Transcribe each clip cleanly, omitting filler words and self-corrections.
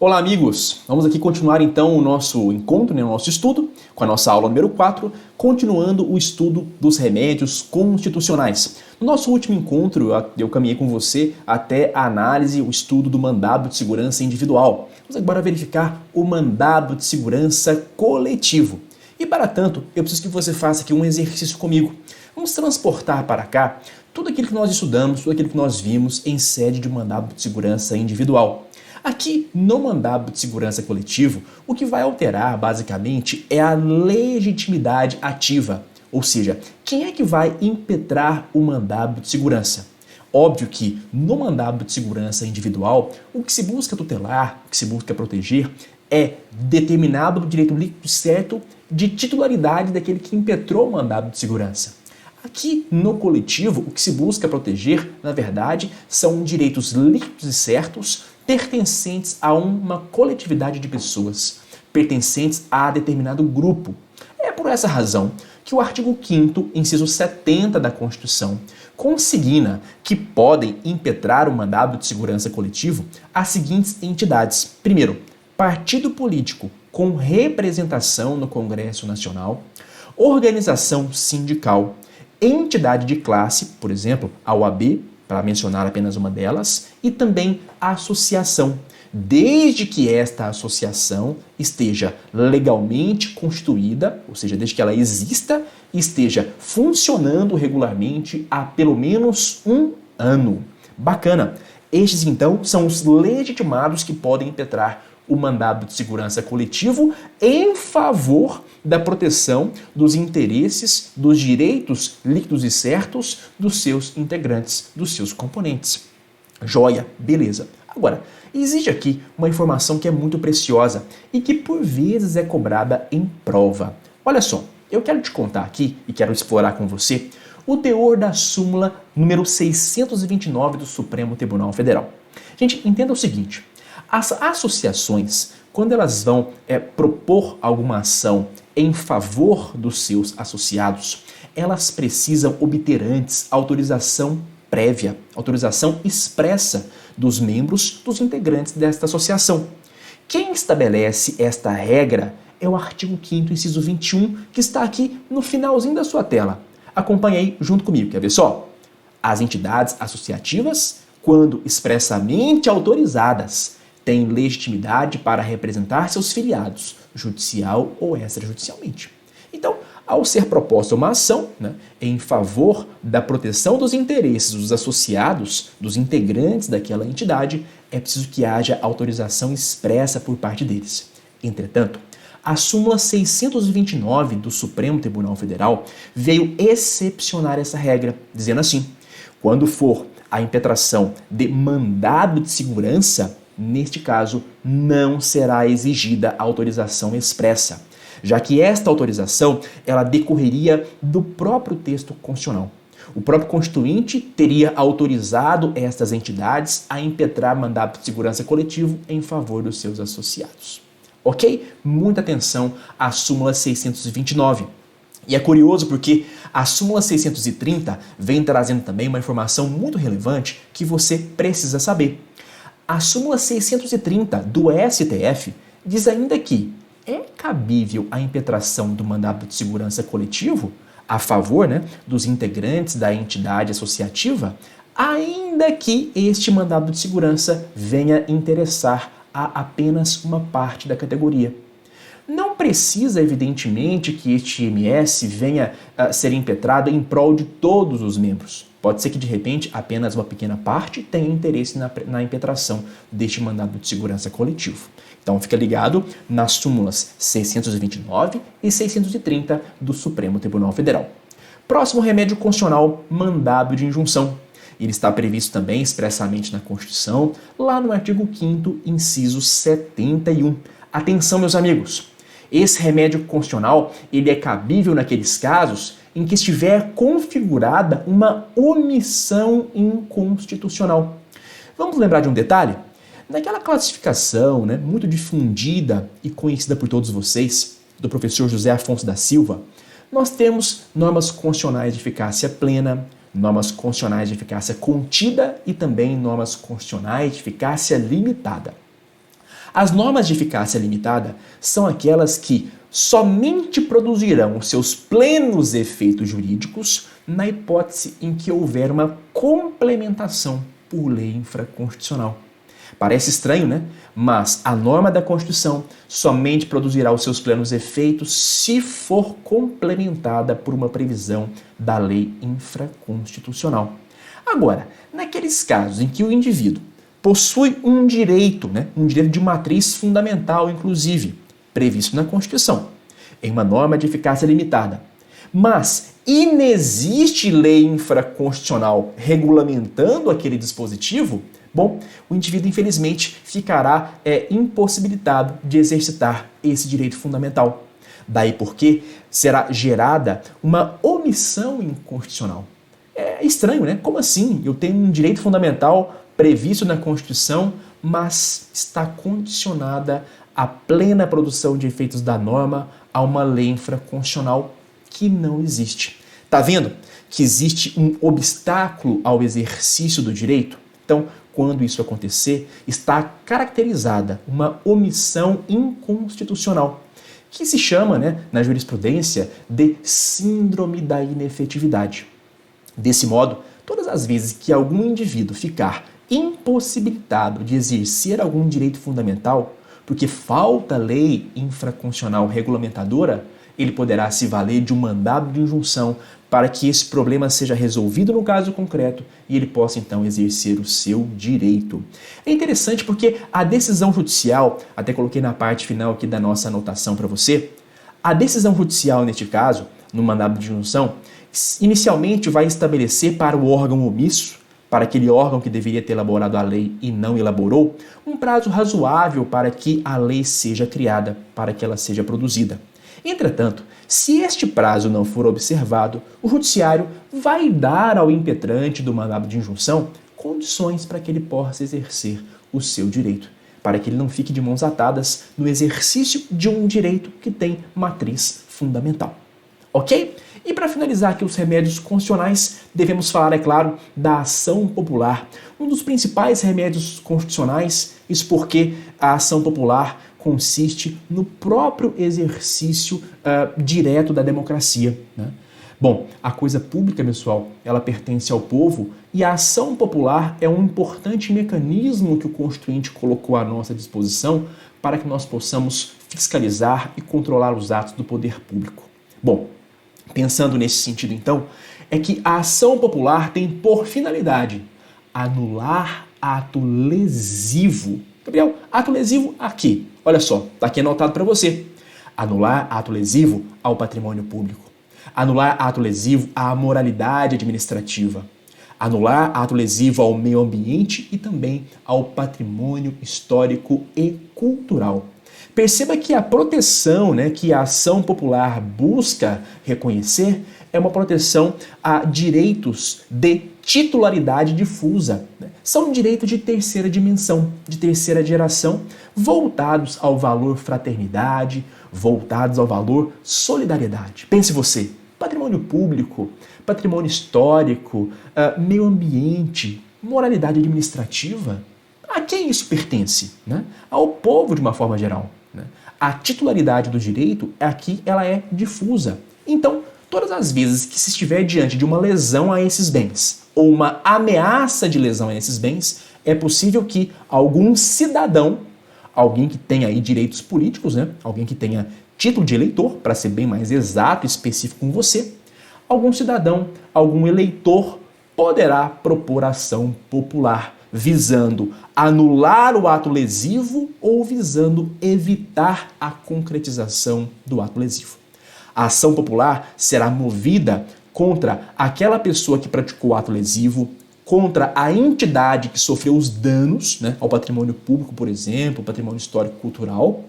Olá, amigos! Vamos aqui continuar então o nosso encontro, o nosso estudo, com a nossa aula número 4, continuando o estudo dos remédios constitucionais. No nosso último encontro, eu caminhei com você até a análise, o estudo do mandado de segurança individual. Vamos agora verificar o mandado de segurança coletivo. E para tanto, eu preciso que você faça aqui um exercício comigo. Vamos transportar para cá tudo aquilo que nós estudamos, tudo aquilo que nós vimos em sede de mandado de segurança individual. Aqui no mandado de segurança coletivo, o que vai alterar basicamente é a legitimidade ativa, ou seja, quem é que vai impetrar o mandado de segurança? Óbvio que no mandado de segurança individual, o que se busca tutelar, o que se busca proteger é determinado direito líquido certo de titularidade daquele que impetrou o mandado de segurança. Aqui no coletivo, o que se busca proteger, na verdade, são direitos líquidos e certos pertencentes a uma coletividade de pessoas, pertencentes a determinado grupo. É por essa razão que o artigo 5º, inciso 70 da Constituição, consigna que podem impetrar o mandado de segurança coletivo as seguintes entidades. Primeiro, partido político com representação no Congresso Nacional, organização sindical, entidade de classe, por exemplo, a OAB, para mencionar apenas uma delas, e também a associação, desde que esta associação esteja legalmente constituída, ou seja, desde que ela exista e esteja funcionando regularmente há pelo menos um ano. Bacana! Estes, então, são os legitimados que podem impetrar o mandado de segurança coletivo em favor da proteção dos interesses, dos direitos líquidos e certos dos seus integrantes, dos seus componentes. Joia, beleza. Agora, existe aqui uma informação que é muito preciosa e que por vezes é cobrada em prova. Olha só, eu quero te contar aqui e quero explorar com você o teor da súmula número 629 do Supremo Tribunal Federal. Gente, entenda o seguinte: as associações, quando elas vão propor alguma ação em favor dos seus associados, elas precisam obter antes autorização prévia, autorização expressa dos membros, dos integrantes desta associação. Quem estabelece esta regra é o artigo 5º, inciso 21, que está aqui no finalzinho da sua tela. Acompanhe aí junto comigo, quer ver só? As entidades associativas, quando expressamente autorizadas, têm legitimidade para representar seus filiados, judicial ou extrajudicialmente. Então, ao ser proposta uma ação em favor da proteção dos interesses dos associados, dos integrantes daquela entidade, é preciso que haja autorização expressa por parte deles. Entretanto, a súmula 629 do Supremo Tribunal Federal veio excepcionar essa regra, dizendo assim: quando for a impetração de mandado de segurança, neste caso, não será exigida autorização expressa, já que esta autorização ela decorreria do próprio texto constitucional. O próprio Constituinte teria autorizado estas entidades a impetrar mandado de segurança coletivo em favor dos seus associados. Ok? Muita atenção à súmula 629. E é curioso porque a súmula 630 vem trazendo também uma informação muito relevante que você precisa saber. A súmula 630 do STF diz ainda que é cabível a impetração do mandado de segurança coletivo a favor dos integrantes da entidade associativa, ainda que este mandado de segurança venha interessar a apenas uma parte da categoria. Não precisa, evidentemente, que este IMS venha a ser impetrado em prol de todos os membros. Pode ser que, de repente, apenas uma pequena parte tenha interesse na impetração deste mandado de segurança coletivo. Então, fica ligado nas súmulas 629 e 630 do Supremo Tribunal Federal. Próximo remédio constitucional, mandado de injunção. Ele está previsto também expressamente na Constituição, lá no artigo 5º, inciso 71. Atenção, meus amigos! Esse remédio constitucional ele é cabível naqueles casos em que estiver configurada uma omissão inconstitucional. Vamos lembrar de um detalhe? Naquela classificação muito difundida e conhecida por todos vocês, do professor José Afonso da Silva, nós temos normas constitucionais de eficácia plena, normas constitucionais de eficácia contida e também normas constitucionais de eficácia limitada. As normas de eficácia limitada são aquelas que somente produzirão seus plenos efeitos jurídicos na hipótese em que houver uma complementação por lei infraconstitucional. Parece estranho, né? Mas a norma da Constituição somente produzirá os seus plenos efeitos se for complementada por uma previsão da lei infraconstitucional. Agora, naqueles casos em que o indivíduo possui um direito, um direito de matriz fundamental, inclusive, previsto na Constituição, em uma norma de eficácia limitada, mas inexiste lei infraconstitucional regulamentando aquele dispositivo, bom, o indivíduo, infelizmente, ficará impossibilitado de exercitar esse direito fundamental. Daí porque será gerada uma omissão inconstitucional. É estranho, né? Como assim? Eu tenho um direito fundamental previsto na Constituição, mas está condicionada a plena produção de efeitos da norma a uma lei infraconstitucional que não existe. Tá vendo que existe um obstáculo ao exercício do direito? Então, quando isso acontecer, está caracterizada uma omissão inconstitucional, que se chama, na jurisprudência, de síndrome da inefetividade. Desse modo, todas as vezes que algum indivíduo ficar impossibilitado de exercer algum direito fundamental, porque falta lei infraconstitucional regulamentadora, ele poderá se valer de um mandado de injunção para que esse problema seja resolvido no caso concreto e ele possa então exercer o seu direito. É interessante porque a decisão judicial, até coloquei na parte final aqui da nossa anotação para você, a decisão judicial neste caso, no mandado de injunção, inicialmente vai estabelecer para o órgão omisso, para aquele órgão que deveria ter elaborado a lei e não elaborou, um prazo razoável para que a lei seja criada, para que ela seja produzida. Entretanto, se este prazo não for observado, o judiciário vai dar ao impetrante do mandado de injunção condições para que ele possa exercer o seu direito, para que ele não fique de mãos atadas no exercício de um direito que tem matriz fundamental. Ok? E para finalizar aqui os remédios constitucionais, devemos falar, é claro, da ação popular. Um dos principais remédios constitucionais, isso porque a ação popular consiste no próprio exercício direto da democracia, né? Bom, a coisa pública, pessoal, ela pertence ao povo e a ação popular é um importante mecanismo que o Constituinte colocou à nossa disposição para que nós possamos fiscalizar e controlar os atos do poder público. Bom, pensando nesse sentido, então, é que a ação popular tem por finalidade anular ato lesivo. Gabriel, ato lesivo aqui. Olha só, está aqui anotado para você. Anular ato lesivo ao patrimônio público. Anular ato lesivo à moralidade administrativa. Anular ato lesivo ao meio ambiente e também ao patrimônio histórico e cultural. Perceba que a proteção, que a ação popular busca reconhecer é uma proteção a direitos de titularidade difusa. São direitos de terceira dimensão, de terceira geração, voltados ao valor fraternidade, voltados ao valor solidariedade. Pense você, patrimônio público, patrimônio histórico, meio ambiente, moralidade administrativa, a quem isso pertence? Ao povo de uma forma geral. A titularidade do direito aqui ela é difusa. Então, todas as vezes que se estiver diante de uma lesão a esses bens ou uma ameaça de lesão a esses bens, é possível que algum cidadão, alguém que tenha aí direitos políticos, alguém que tenha título de eleitor, para ser bem mais exato e específico com você, algum cidadão, algum eleitor poderá propor ação popular visando anular o ato lesivo ou visando evitar a concretização do ato lesivo. A ação popular será movida contra aquela pessoa que praticou o ato lesivo, contra a entidade que sofreu os danos, ao patrimônio público, por exemplo, patrimônio histórico-cultural.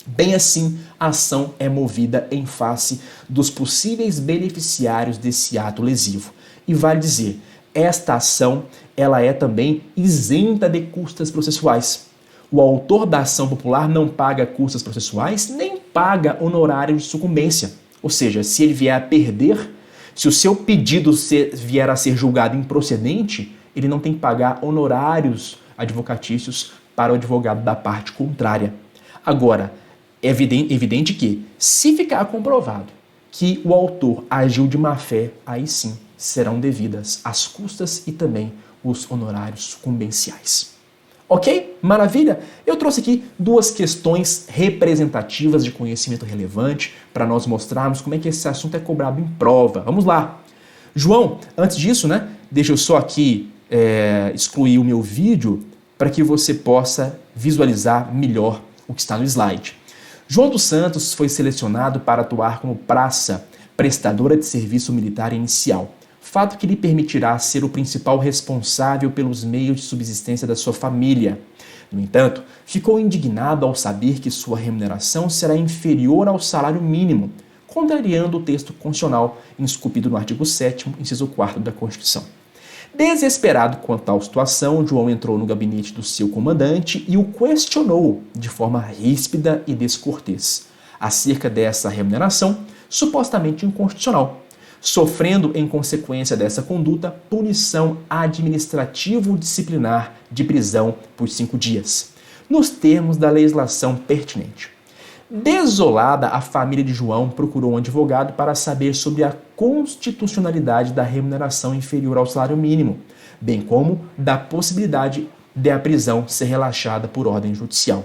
Bem assim, a ação é movida em face dos possíveis beneficiários desse ato lesivo. E vale dizer, esta ação ela é também isenta de custas processuais. O autor da ação popular não paga custas processuais, nem paga honorário de sucumbência. Ou seja, se ele vier a perder, se o seu pedido vier a ser julgado improcedente, ele não tem que pagar honorários advocatícios para o advogado da parte contrária. Agora, é evidente que, se ficar comprovado que o autor agiu de má fé, aí sim serão devidas as custas e também os honorários sucumbenciais. Ok? Maravilha? Eu trouxe aqui duas questões representativas de conhecimento relevante para nós mostrarmos como é que esse assunto é cobrado em prova. Vamos lá! João, antes disso, deixa eu só aqui excluir o meu vídeo para que você possa visualizar melhor o que está no slide. João dos Santos foi selecionado para atuar como praça, prestadora de serviço militar inicial, fato que lhe permitirá ser o principal responsável pelos meios de subsistência da sua família. No entanto, ficou indignado ao saber que sua remuneração será inferior ao salário mínimo, contrariando o texto constitucional esculpido no artigo 7º, inciso 4º da Constituição. Desesperado com a tal situação, João entrou no gabinete do seu comandante e o questionou de forma ríspida e descortês acerca dessa remuneração supostamente inconstitucional, sofrendo em consequência dessa conduta punição administrativo-disciplinar de prisão por 5 dias, nos termos da legislação pertinente. Desolada, a família de João procurou um advogado para saber sobre a constitucionalidade da remuneração inferior ao salário mínimo, bem como da possibilidade de a prisão ser relaxada por ordem judicial.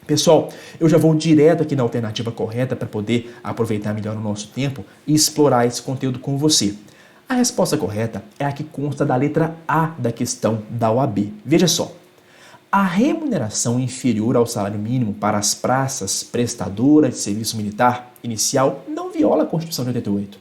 Pessoal, eu já vou direto aqui na alternativa correta para poder aproveitar melhor o nosso tempo e explorar esse conteúdo com você. A resposta correta é a que consta da letra A da questão da OAB. Veja só. A remuneração inferior ao salário mínimo para as praças prestadoras de serviço militar inicial não viola a Constituição de 88,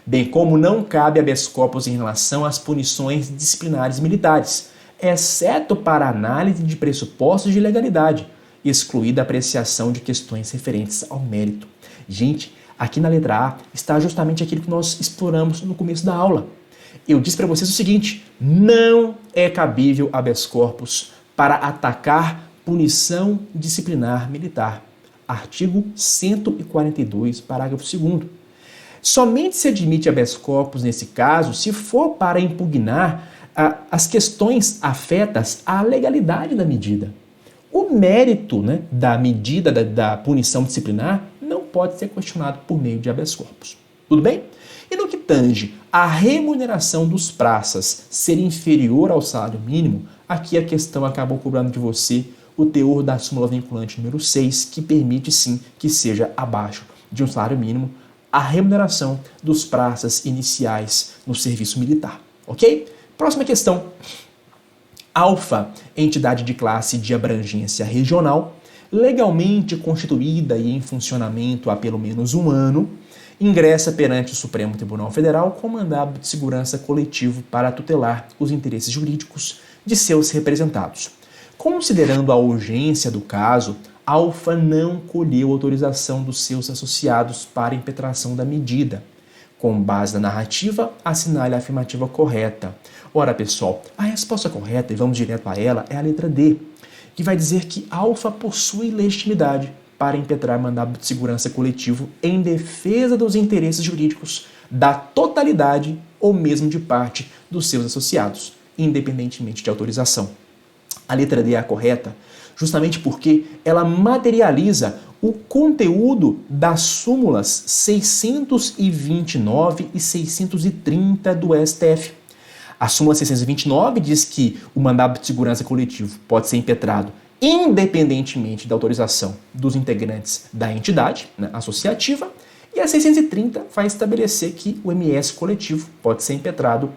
bem como não cabe habeas corpus em relação às punições disciplinares militares, exceto para análise de pressupostos de legalidade, excluída a apreciação de questões referentes ao mérito. Gente, aqui na letra A está justamente aquilo que nós exploramos no começo da aula. Eu disse para vocês o seguinte: não é cabível habeas corpus para atacar punição disciplinar militar. Artigo 142, parágrafo 2º. Somente se admite habeas corpus nesse caso se for para impugnar as questões afetas à legalidade da medida. O mérito da medida da punição disciplinar não pode ser questionado por meio de habeas corpus. Tudo bem? E no que tange a remuneração dos praças ser inferior ao salário mínimo, aqui a questão acabou cobrando de você o teor da súmula vinculante número 6, que permite sim que seja abaixo de um salário mínimo a remuneração dos praças iniciais no serviço militar. Ok? Próxima questão. Alfa, entidade de classe de abrangência regional, legalmente constituída e em funcionamento há pelo menos 1 ano, ingressa perante o Supremo Tribunal Federal com mandado de segurança coletivo para tutelar os interesses jurídicos de seus representados. Considerando a urgência do caso, Alfa não colheu autorização dos seus associados para impetração da medida. Com base na narrativa, assinale a afirmativa correta. Ora, pessoal, a resposta correta, e vamos direto a ela, é a letra D, que vai dizer que Alfa possui legitimidade para impetrar mandado de segurança coletivo em defesa dos interesses jurídicos da totalidade ou mesmo de parte dos seus associados, independentemente de autorização. A letra D é a correta, justamente porque ela materializa o conteúdo das súmulas 629 e 630 do STF. A súmula 629 diz que o mandado de segurança coletivo pode ser impetrado independentemente da autorização dos integrantes da entidade associativa, e a 630 vai estabelecer que o MS coletivo pode ser impetrado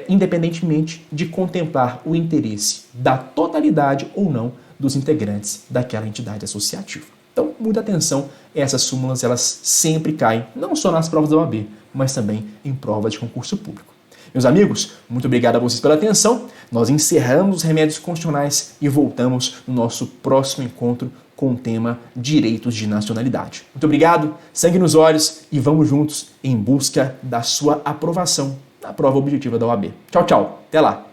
independentemente de contemplar o interesse da totalidade ou não dos integrantes daquela entidade associativa. Então, muita atenção, essas súmulas elas sempre caem, não só nas provas da OAB, mas também em provas de concurso público. Meus amigos, muito obrigado a vocês pela atenção. Nós encerramos os remédios constitucionais e voltamos no nosso próximo encontro com o tema Direitos de Nacionalidade. Muito obrigado, sangue nos olhos e vamos juntos em busca da sua aprovação na prova objetiva da OAB. Tchau, tchau. Até lá.